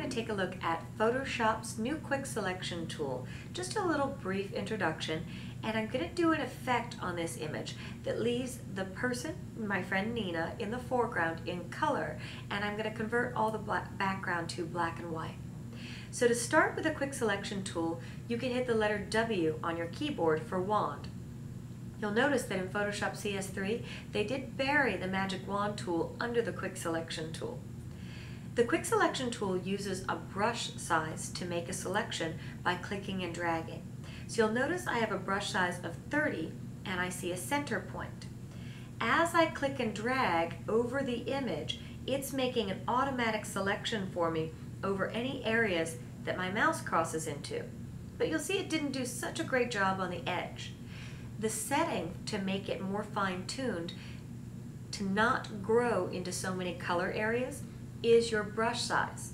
going to take a look at Photoshop's new quick selection tool. Just a little brief introduction, and I'm going to do an effect on this image that leaves the person, my friend Nina, in the foreground in color, and I'm going to convert all the background to black and white. So to start with a quick selection tool, you can hit the letter W on your keyboard for wand. You'll notice that in Photoshop CS3, they did bury the magic wand tool under the quick selection tool. The quick selection tool uses a brush size to make a selection by clicking and dragging. So you'll notice I have a brush size of 30 and I see a center point. As I click and drag over the image, it's making an automatic selection for me over any areas that my mouse crosses into. But you'll see it didn't do such a great job on the edge. The setting to make it more fine-tuned, to not grow into so many color areas, is your brush size.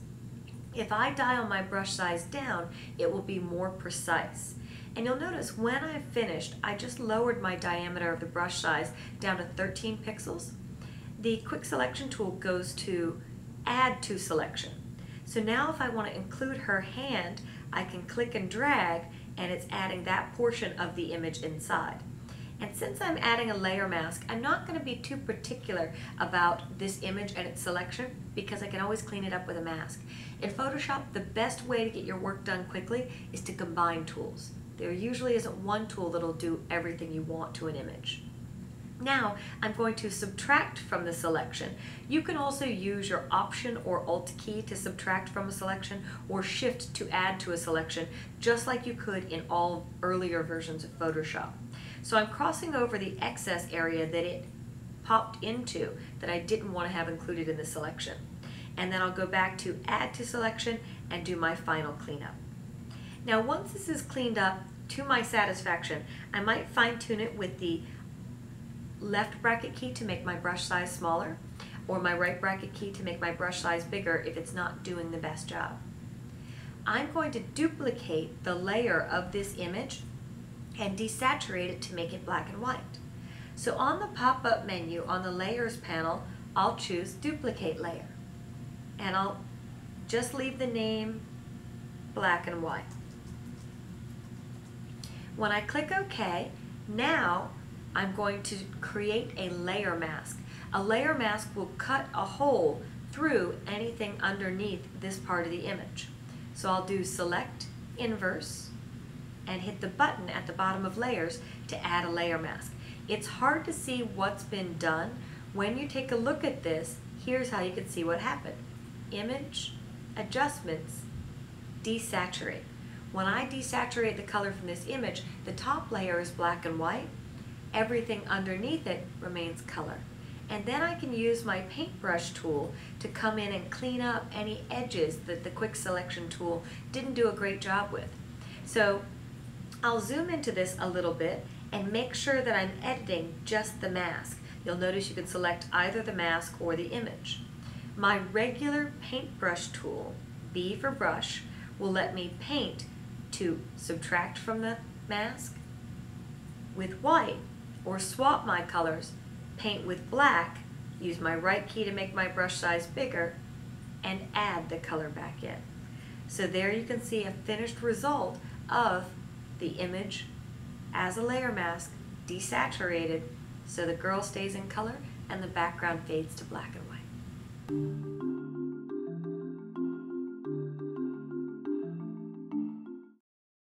If I dial my brush size down, it will be more precise. And you'll notice when I've finished, I just lowered my diameter of the brush size down to 13 pixels. The quick selection tool goes to add to selection. So now if I want to include her hand, I can click and drag, and it's adding that portion of the image inside. And since I'm adding a layer mask, I'm not going to be too particular about this image and its selection because I can always clean it up with a mask. In Photoshop, the best way to get your work done quickly is to combine tools. There usually isn't one tool that'll do everything you want to an image. Now I'm going to subtract from the selection. You can also use your Option or Alt key to subtract from a selection, or Shift to add to a selection, just like you could in all earlier versions of Photoshop. So I'm crossing over the excess area that it popped into that I didn't want to have included in the selection. And then I'll go back to Add to Selection and do my final cleanup. Now once this is cleaned up to my satisfaction, I might fine-tune it with the left bracket key to make my brush size smaller, or my right bracket key to make my brush size bigger if it's not doing the best job. I'm going to duplicate the layer of this image and desaturate it to make it black and white. So on the pop-up menu on the Layers panel, I'll choose Duplicate Layer, and I'll just leave the name black and white. When I click OK, now I'm going to create a layer mask. A layer mask will cut a hole through anything underneath this part of the image. So I'll do Select Inverse and hit the button at the bottom of Layers to add a layer mask. It's hard to see what's been done. When you take a look at this, here's how you can see what happened. Image, Adjustments, Desaturate. When I desaturate the color from this image, the top layer is black and white. Everything underneath it remains color. And then I can use my paintbrush tool to come in and clean up any edges that the quick selection tool didn't do a great job with. So I'll zoom into this a little bit and make sure that I'm editing just the mask. You'll notice you can select either the mask or the image. My regular paintbrush tool, B for brush, will let me paint to subtract from the mask with white, or swap my colors, paint with black, use my right key to make my brush size bigger, and add the color back in. So there you can see a finished result of the image as a layer mask, desaturated, so the girl stays in color and the background fades to black and white.